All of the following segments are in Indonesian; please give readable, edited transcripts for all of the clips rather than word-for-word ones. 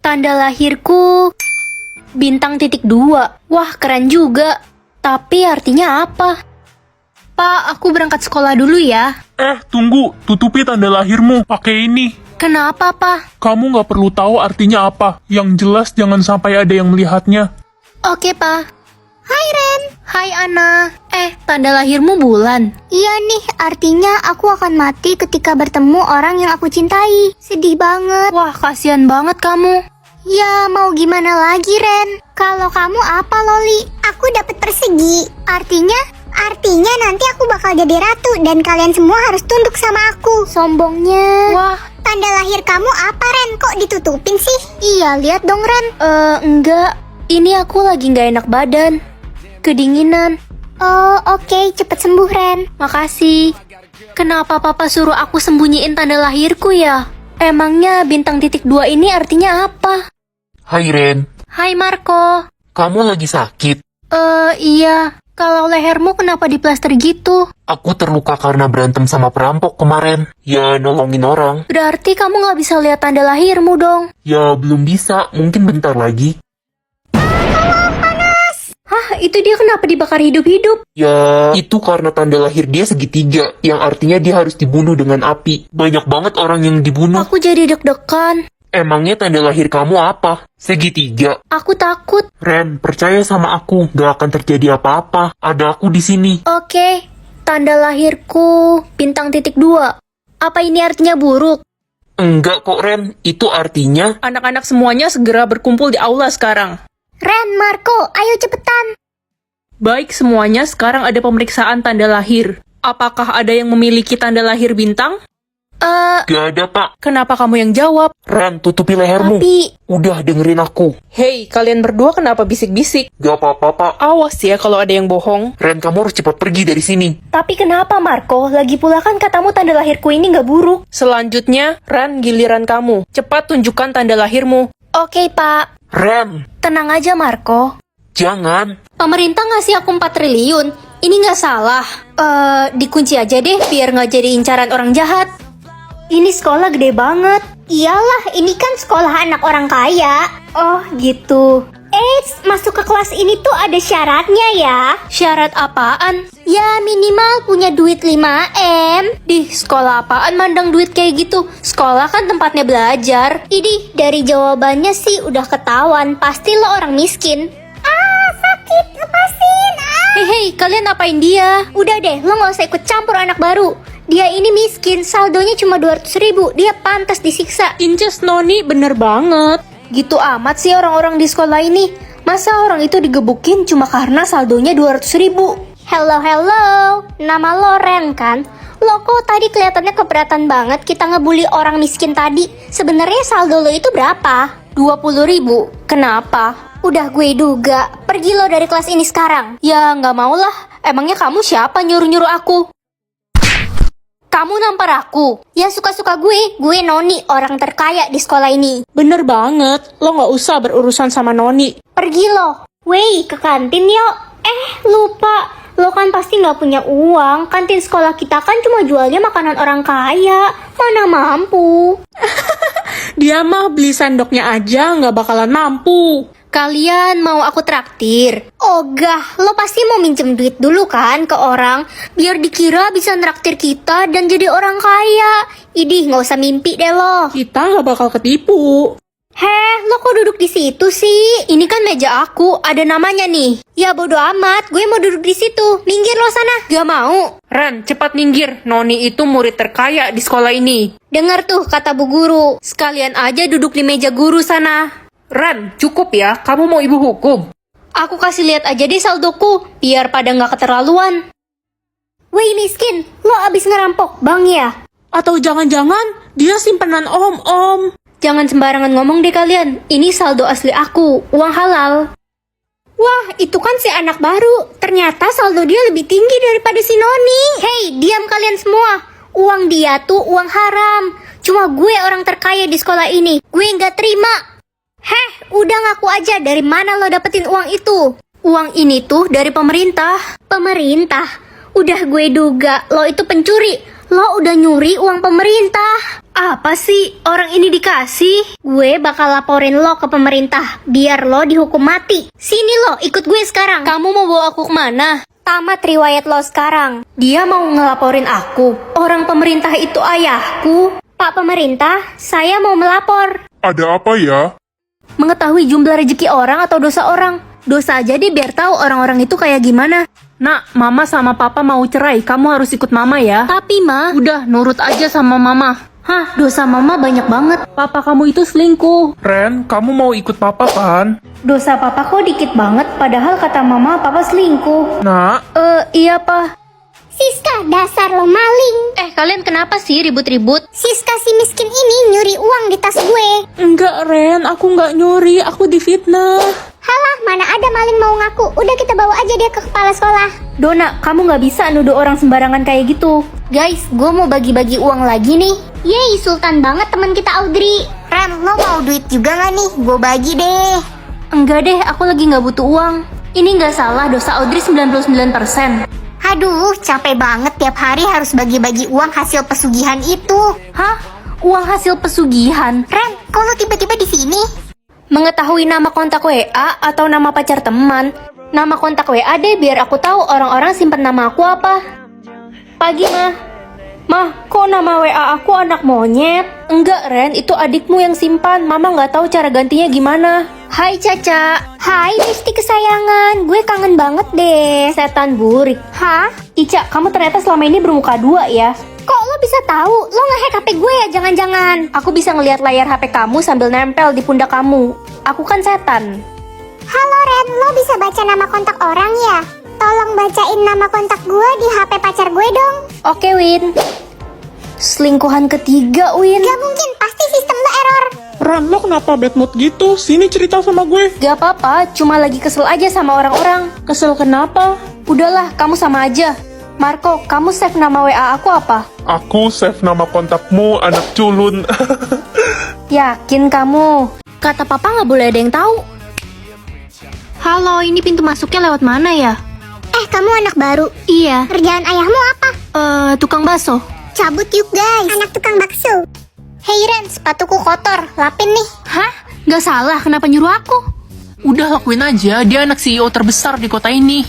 Tanda lahirku bintang titik 2. Wah, keren juga. Tapi artinya apa? Pak, aku berangkat sekolah dulu ya. Tunggu, tutupi tanda lahirmu pakai ini. Kenapa, Pak? Kamu nggak perlu tahu artinya apa. Yang jelas jangan sampai ada yang melihatnya. Oke, Pak. Hai, Ren. Hai, Ana. Tanda lahirmu bulan. Iya nih, artinya aku akan mati ketika bertemu orang yang aku cintai. Sedih banget. Wah, kasihan banget kamu. Ya, mau gimana lagi, Ren? Kalau kamu apa, Loli? Aku dapat persegi. Artinya nanti aku bakal jadi ratu dan kalian semua harus tunduk sama aku. Sombongnya. Wah, Tanda lahir kamu apa, Ren? Kok ditutupin sih? Iya, lihat dong, Ren. enggak. Ini aku lagi nggak enak badan. Kedinginan. Oh, oke, cepet sembuh, Ren. Makasih. Kenapa Papa suruh aku sembunyiin tanda lahirku ya? Emangnya bintang titik 2 ini artinya apa? Hai Ren, Hai Marco. kamu lagi sakit? Iya. Kalau lehermu kenapa diplaster gitu? Aku terluka karena berantem sama perampok kemarin. Ya, nolongin orang. Berarti kamu nggak bisa lihat tanda lahirmu dong. Ya, belum bisa. Mungkin bentar lagi. Hah, itu dia kenapa dibakar hidup-hidup? Ya, itu karena tanda lahir dia segitiga. Yang artinya dia harus dibunuh dengan api. Banyak banget orang yang dibunuh. Aku jadi deg-degan. Emangnya tanda lahir kamu apa? Segitiga. Aku takut. Ren, percaya sama aku. Gak akan terjadi apa-apa. Ada aku di sini. Oke, tanda lahirku bintang titik 2. Apa ini artinya buruk? Enggak kok, Ren. Itu artinya... Anak-anak semuanya segera berkumpul di aula sekarang. Ren, Marco, ayo cepetan. Baik semuanya, sekarang ada pemeriksaan tanda lahir. Apakah ada yang memiliki tanda lahir bintang? Gak ada, Pak. Kenapa kamu yang jawab? Ren, tutupi lehermu. Tapi Udah, dengerin aku. Hei, kalian berdua kenapa bisik-bisik? Gak apa-apa, Pak. Awas ya kalau ada yang bohong. Ren, kamu harus cepat pergi dari sini. Tapi kenapa Marco? Lagi pula kan katamu tanda lahirku ini nggak buruk. Selanjutnya, Ran, giliran kamu. Cepat tunjukkan tanda lahirmu. Oke Pak. Ren, Tenang aja Marco. jangan. Pemerintah ngasih aku 4 triliun. Ini nggak salah. Dikunci aja deh biar nggak jadi incaran orang jahat. Ini sekolah gede banget. Iyalah, ini kan sekolah anak orang kaya. Oh gitu. Masuk ke kelas ini tuh ada syaratnya ya. Syarat apaan? Ya minimal punya duit 5M. Di sekolah apaan mandang duit kayak gitu? Sekolah kan tempatnya belajar. Idih, dari jawabannya sih udah ketahuan. Pasti lo orang miskin. Sakit, lepasin. Hei, kalian apain dia? Udah deh, lo gak usah ikut campur anak baru. Dia ini miskin, saldonya cuma 200.000. Dia pantas disiksa. Inces Noni bener banget. Gitu amat sih orang-orang di sekolah ini. Masa orang itu digebukin cuma karena saldonya 200.000? Hello, nama lo Ren kan? Lo kok tadi kelihatannya keberatan banget kita ngebully orang miskin tadi. Sebenarnya saldo lo itu berapa? 20.000. Kenapa? Udah gue duga. Pergi lo dari kelas ini sekarang. Ya nggak mau lah. Emangnya kamu siapa nyuruh-nyuruh aku? Kamu nampar aku? Ya suka-suka gue Noni, orang terkaya di sekolah ini. Bener banget. Lo gak usah berurusan sama Noni. Pergi lo. Wey, ke kantin yuk. Lupa. Lo kan pasti gak punya uang. Kantin sekolah kita kan cuma jualnya makanan orang kaya. Mana mampu. Dia mah beli sendoknya aja gak bakalan mampu. Kalian mau aku traktir? Ogah, lo pasti mau minjem duit dulu kan ke orang, biar dikira bisa nraktir kita dan jadi orang kaya. Idih, nggak usah mimpi deh lo. Kita gak bakal ketipu. Lo kok duduk di situ sih? Ini kan meja aku, ada namanya nih. Ya bodo amat, gue mau duduk di situ. Minggir lo sana. Gak mau. Ren, cepat minggir. Noni itu murid terkaya di sekolah ini. Dengar tuh kata bu guru. Sekalian aja duduk di meja guru sana. Ren, cukup ya. Kamu mau ibu hukum? Aku kasih lihat aja deh saldoku, biar pada nggak keterlaluan. Woi miskin, lo abis ngerampok bang ya? Atau jangan-jangan dia simpenan om-om? Jangan sembarangan ngomong deh kalian. Ini saldo asli aku, uang halal. Wah, itu kan si anak baru. Ternyata saldo dia lebih tinggi daripada si Noni. Hei, diam kalian semua. Uang dia tuh uang haram. Cuma gue orang terkaya di sekolah ini. Gue nggak terima. Udah ngaku aja dari mana lo dapetin uang itu? Uang ini tuh dari pemerintah. Pemerintah? Udah gue duga lo itu pencuri. Lo udah nyuri uang pemerintah. Apa sih? Orang ini dikasih? Gue bakal laporin lo ke pemerintah, biar lo dihukum mati. Sini lo, ikut gue sekarang. Kamu mau bawa aku kemana? Tamat riwayat lo sekarang. Dia mau ngelaporin aku. Orang pemerintah itu ayahku. Pak pemerintah, saya mau melapor. Ada apa ya? Mengetahui jumlah rezeki orang atau dosa orang. Dosa aja deh biar tahu orang-orang itu kayak gimana. Nak, mama sama papa mau cerai, kamu harus ikut mama ya. Tapi Ma, Udah, nurut aja sama mama. hah, dosa mama banyak banget. Papa kamu itu selingkuh. Ren, kamu mau ikut papa kan? Dosa papa kok dikit banget, padahal kata mama papa selingkuh. Nak, Iya pa. Siska, dasar lo maling. Kalian kenapa sih ribut-ribut? Siska si miskin ini nyuri uang di tas gue. Enggak, Ren, aku nggak nyuri, aku difitnah. Halah, mana ada maling mau ngaku. Udah kita bawa aja dia ke kepala sekolah. Dona, kamu nggak bisa nuduh orang sembarangan kayak gitu. Guys, gue mau bagi-bagi uang lagi nih. Yeay, sultan banget teman kita Audrey. Ren, lo mau duit juga gak nih? Gue bagi deh. Enggak deh, aku lagi nggak butuh uang. Ini nggak salah, dosa Audrey 99%. Aduh, capek banget tiap hari harus bagi-bagi uang hasil pesugihan itu. Hah? Uang hasil pesugihan? Ren, kok lo tiba-tiba di sini? Mengetahui nama kontak WA atau nama pacar teman. Nama kontak WA deh biar aku tahu orang-orang simpen nama aku apa. Pagi, Mah. Mah, kok nama WA aku anak monyet? Enggak, Ren, itu adikmu yang simpan. Mama nggak tahu cara gantinya gimana. Hai, Caca. Hai, Besti kesayangan. Gue kangen banget deh. Setan burik. Hah? Ica, kamu ternyata selama ini bermuka dua ya? Kok lo bisa tahu? Lo nge-hack HP gue ya? Jangan-jangan. Aku bisa ngelihat layar HP kamu sambil nempel di pundak kamu. Aku kan setan. Halo Ren, lo bisa baca nama kontak orang ya? Tolong bacain nama kontak gue di HP pacar gue dong. Oke, Win. Selingkuhan ketiga, Win. Gak mungkin, pasti sistem lo error. Ren, lo kenapa bad mood gitu? Sini cerita sama gue. Gak apa-apa, cuma lagi kesel aja sama orang-orang. Kesel kenapa? Udahlah, kamu sama aja. Marco, kamu save nama WA aku apa? Aku save nama kontakmu anak culun. Yakin kamu? Kata papa nggak boleh ada yang tahu. Halo, ini pintu masuknya lewat mana ya? Kamu anak baru. Iya, Kerjaan ayahmu apa? tukang bakso. Cabut yuk guys. Anak tukang bakso. Hey Ren, sepatuku kotor. Lapin nih. Hah? Gak salah, kenapa nyuruh aku? Udah lakuin aja, dia anak CEO terbesar di kota ini.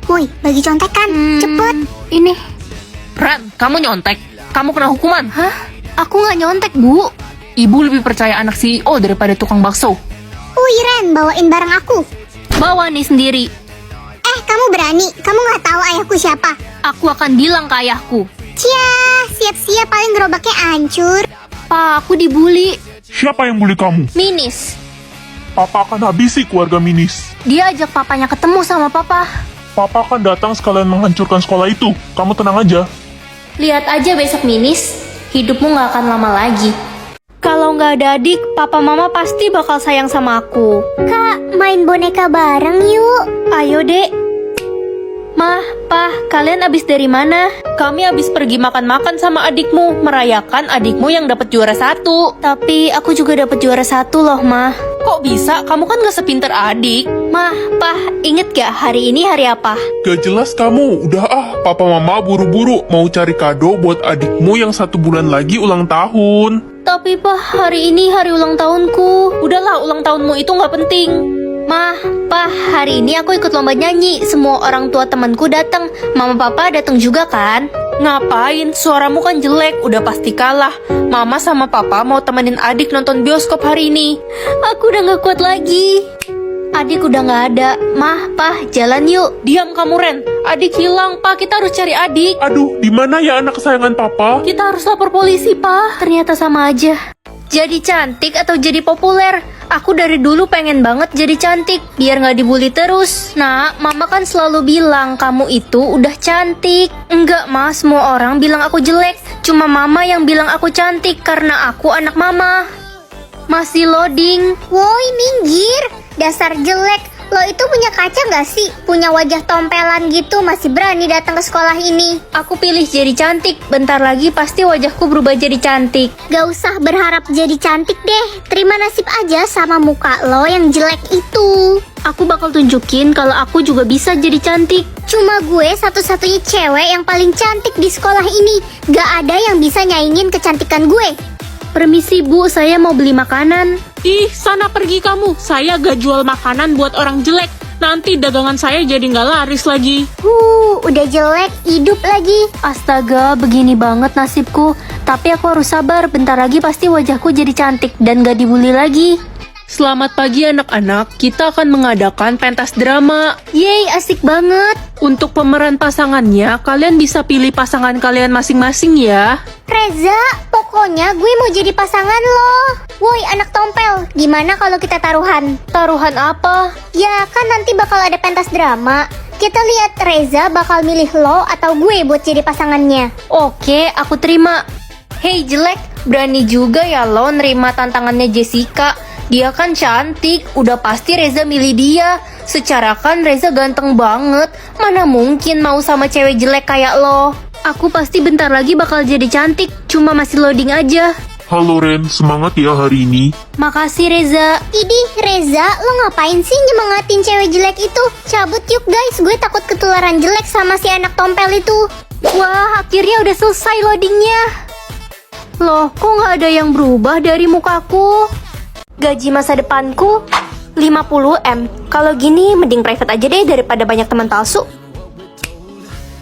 Woi, bagi contekan. Cepet. Ini. Ren, kamu nyontek. Kamu kena hukuman. Hah? Aku nggak nyontek, Bu. Ibu lebih percaya anak CEO daripada tukang bakso. Woi Ren, bawain barang aku. Bawa nih sendiri. Kamu berani? Kamu nggak tahu ayahku siapa? Aku akan bilang ke ayahku. Cia, siap-siap paling gerobaknya hancur. Pa, aku dibully. Siapa yang bully kamu? Minis. Papa akan habisi keluarga Minis. Dia ajak papanya ketemu sama papa. Papa akan datang sekalian menghancurkan sekolah itu. Kamu tenang aja. Lihat aja besok, Minis. Hidupmu nggak akan lama lagi. Kalau nggak ada adik, papa mama pasti bakal sayang sama aku. Kak, main boneka bareng yuk. Ayo, Dek. Mah, Pah, kalian abis dari mana? Kami habis pergi makan-makan sama adikmu, merayakan adikmu yang dapat juara 1. Tapi aku juga dapat juara 1 loh, Mah. Kok bisa? Kamu kan gak sepinter adik. Mah, Pah, inget gak hari ini hari apa? Gak jelas kamu. Udah papa mama buru-buru mau cari kado buat adikmu yang 1 bulan lagi ulang tahun. Tapi Pah, hari ini hari ulang tahunku. Udahlah, ulang tahunmu itu gak penting. Mah, Pah, hari ini aku ikut lomba nyanyi. Semua orang tua temanku datang. Mama papa datang juga kan? Ngapain? Suaramu kan jelek, udah pasti kalah. Mama sama papa mau temenin adik nonton bioskop hari ini. Aku udah gak kuat lagi. Adik udah gak ada. Mah, Pah, jalan yuk. Diam kamu, Ren. Adik hilang, Pak. Kita harus cari adik. Aduh, di mana ya anak kesayangan papa? Kita harus lapor polisi, Pak. Ternyata sama aja. Jadi cantik atau jadi populer? Aku dari dulu pengen banget jadi cantik, biar gak dibully terus. Nah, mama kan selalu bilang kamu itu udah cantik. Enggak, Mas, semua orang bilang aku jelek. Cuma mama yang bilang aku cantik karena aku anak mama. Masih loading. Woi, minggir. Dasar jelek. Lo itu punya kaca gak sih? Punya wajah tompelan gitu, masih berani datang ke sekolah ini. Aku pilih jadi cantik. Bentar lagi pasti wajahku berubah jadi cantik. Gak usah berharap jadi cantik deh. Terima nasib aja sama muka lo yang jelek itu. Aku bakal tunjukin kalau aku juga bisa jadi cantik. Cuma gue satu-satunya cewek yang paling cantik di sekolah ini. Gak ada yang bisa nyaingin kecantikan gue. Permisi Bu, saya mau beli makanan. Ih, sana pergi kamu. Saya gak jual makanan buat orang jelek. Nanti dagangan saya jadi nggak laris lagi. Udah jelek, hidup lagi. Astaga, begini banget nasibku. Tapi aku harus sabar, bentar lagi pasti wajahku jadi cantik dan gak dibully lagi. Selamat pagi anak-anak, kita akan mengadakan pentas drama. Yeay, asik banget. Untuk pemeran pasangannya, kalian bisa pilih pasangan kalian masing-masing ya. Reza, pokoknya gue mau jadi pasangan lo. Woi anak tompel, gimana kalau kita taruhan? Taruhan apa? Ya kan nanti bakal ada pentas drama. Kita lihat Reza bakal milih lo atau gue buat jadi pasangannya. Oke, aku terima. Hei jelek, berani juga ya lo nerima tantangannya Jessica. Dia kan cantik, udah pasti Reza milih dia. Secara kan Reza ganteng banget. Mana mungkin mau sama cewek jelek kayak lo. Aku pasti bentar lagi bakal jadi cantik, cuma masih loading aja. Halo Ren, semangat ya hari ini. Makasih Reza. Idih Reza, lo ngapain sih nyemangatin cewek jelek itu? Cabut yuk guys, gue takut ketularan jelek sama si anak tompel itu. Wah, akhirnya udah selesai loadingnya. Loh, kok nggak ada yang berubah dari mukaku? Gaji masa depanku 50M. Kalau gini mending private aja deh daripada banyak teman palsu.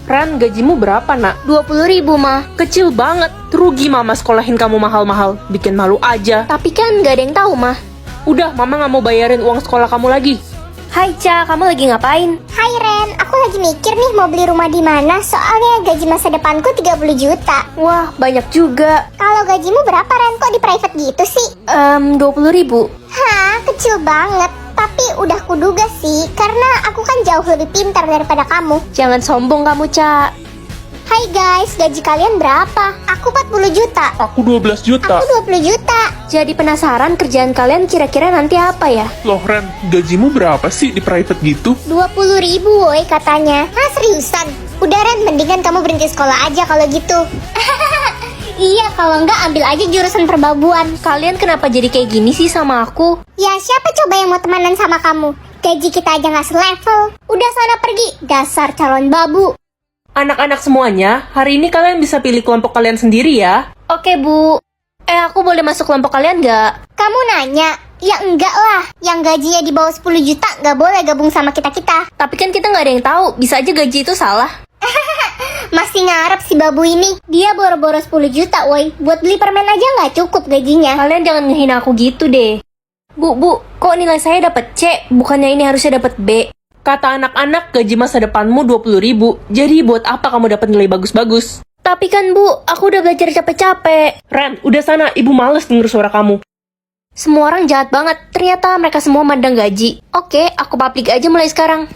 Ran, gajimu berapa nak? 20.000 mah. Kecil banget. Rugi mama sekolahin kamu mahal-mahal. Bikin malu aja. Tapi kan nggak ada yang tahu mah. Udah, mama nggak mau bayarin uang sekolah kamu lagi. Hai Ca, kamu lagi ngapain? Hai Ren, aku lagi mikir nih mau beli rumah di mana. Soalnya gaji masa depanku 30 juta. Wah, banyak juga. Kalau gajimu berapa Ren? Kok di private gitu sih? 20.000. Hah, kecil banget. Tapi udah kuduga sih, karena aku kan jauh lebih pintar daripada kamu. Jangan sombong kamu, Ca. Hai guys, gaji kalian berapa? Aku 40 juta. Aku 12 juta. Aku 20 juta. Jadi penasaran kerjaan kalian kira-kira nanti apa ya? Loh Ren, gajimu berapa sih di private gitu? 20.000 woi katanya. Hah seriusan? Udah Ren, mendingan kamu berhenti sekolah aja kalau gitu. Iya, kalau enggak ambil aja jurusan perbabuan. Kalian kenapa jadi kayak gini sih sama aku? Ya siapa coba yang mau temenan sama kamu? Gaji kita aja nggak selevel. Udah sana pergi, dasar calon babu. Anak-anak semuanya, hari ini kalian bisa pilih kelompok kalian sendiri ya. Oke, Bu. Aku boleh masuk kelompok kalian nggak? Kamu nanya? Ya enggak lah. Yang gajinya di bawah 10 juta nggak boleh gabung sama kita-kita. Tapi kan kita nggak ada yang tahu. Bisa aja gaji itu salah. Masih ngarep si babu ini. Dia boro-boro 10 juta woi. Buat beli permen aja nggak cukup gajinya. Kalian jangan ngehina aku gitu deh. Bu, kok nilai saya dapat C? Bukannya ini harusnya dapat B? Kata anak-anak, gaji masa depanmu 20.000. Jadi buat apa kamu dapat nilai bagus-bagus? Tapi kan Bu, aku udah belajar capek-capek. Ren, udah sana, ibu males denger suara kamu. Semua orang jahat banget. Ternyata mereka semua mandang gaji. Oke, aku publik aja mulai sekarang.